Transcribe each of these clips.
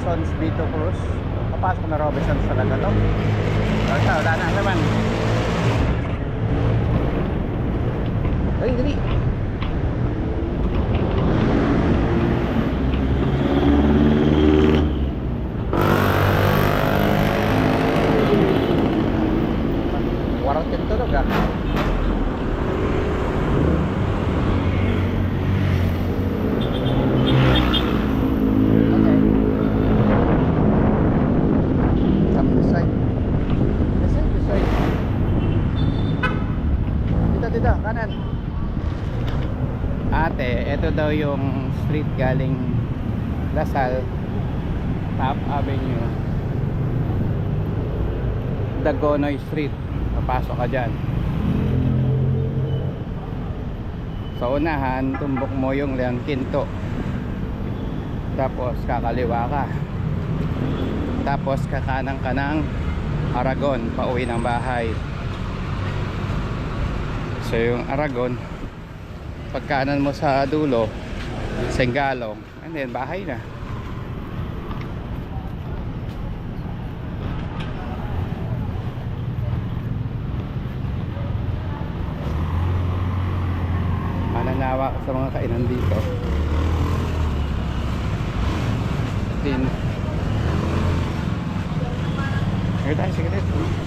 Robinsons Vito Cruz. Papasok na Robinsons talaga to. Wala na naman. Dali, dali. Warang tintulog ah. Kanan. Ate, ito daw yung street galing Lasal, Top Avenue, Dagonoy Street. Papasok ka dyan. Sa unahan, tumbok mo yung Leon Quinto. Tapos kakaliwa ka. Tapos kakanan ka ng Aragon, pauwi ng bahay. So yung Aragon, pagkanan mo sa dulo, Senggalong, and then bahay na. Mananawa ka sa mga kainan dito. Din. Here tayo, sige dito.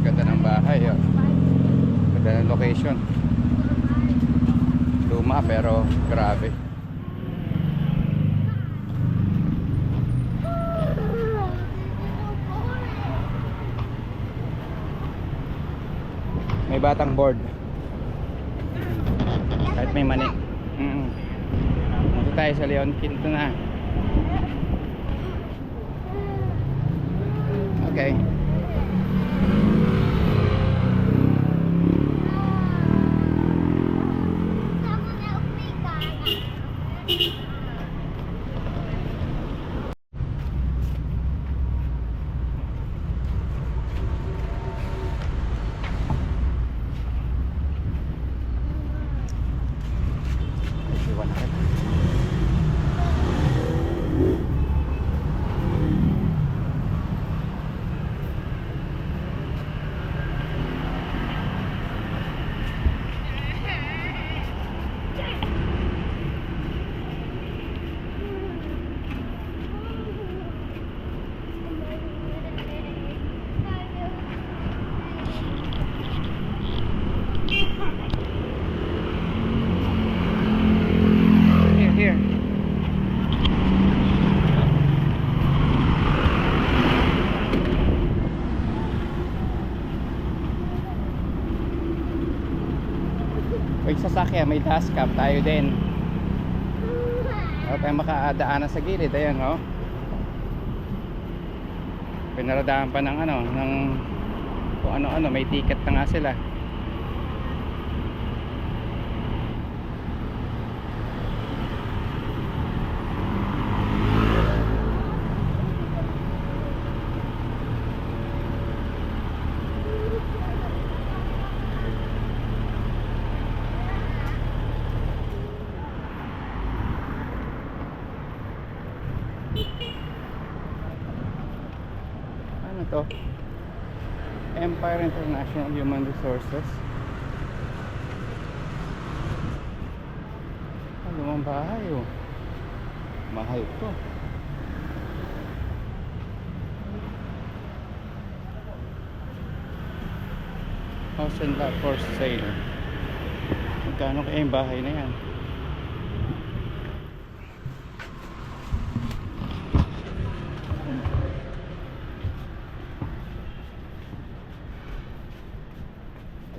Ganda ng bahay, oh. Ganda ng location. Luma pero grabe. May batang board. Kahit may mani. Dito tayo sa Leon Quinto na. Okay. Pag sasakyan may dashcam, tayo din. Wala tayong makadaanan sa gilid. Ayan, oh. Pinaradaan pa ng ano, ng kung ano-ano, may ticket na nga sila. To Empire International Human Resources. Lumang bahay, oh. Mahal to. House and lot for sale. Magkano kaya yung bahay na yan?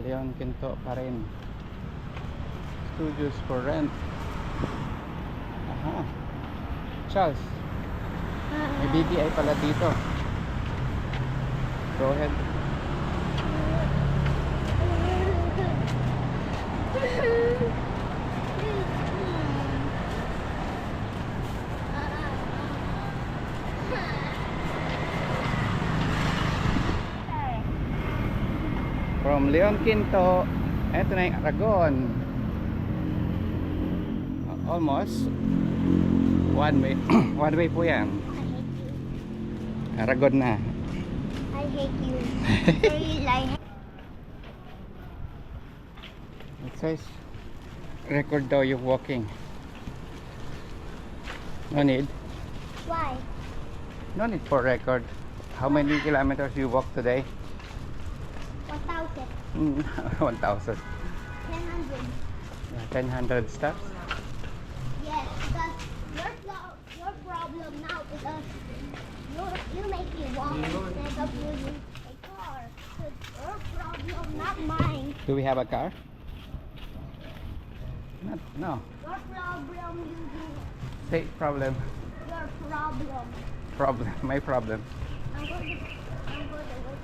Leon Quinto pa rin. Studios for rent. Aha. Charles, may BPI pala dito. Go ahead. From Leon Quinto Eto na yung Aragon. Almost. One way. One way po yan. I hate you. Aragon na. I hate you. Very like. It says record daw yung walking. No need. Why? No need for record. How many kilometers you walk today? 1,000. 1,000. 1,000. 1000 steps. Yes, because your problem now because you make me walk instead of using a car. So your problem, not mine. Do we have a car? Not, no. Your problem using Say problem. your problem. Problem. My problem. I'm going to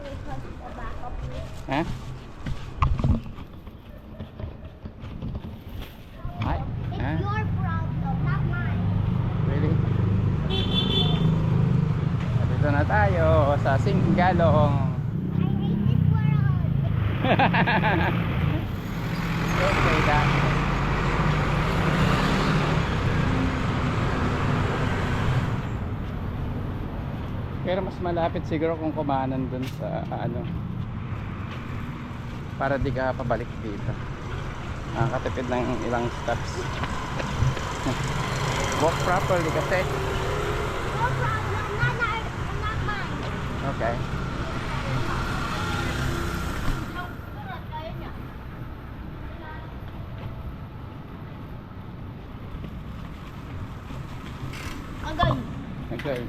request the backup. Huh? Hi. It's Huh? your problem, not mine. Really? Dito na tayo sa Singgalong. I hate this world. Okay, that. Pero mas malapit siguro kung kumanan dun sa ano, para di ka pabalik dito. Katipid ng ilang steps. Walk properly kasi. Your problem, not mine. Okay. Agay. Okay.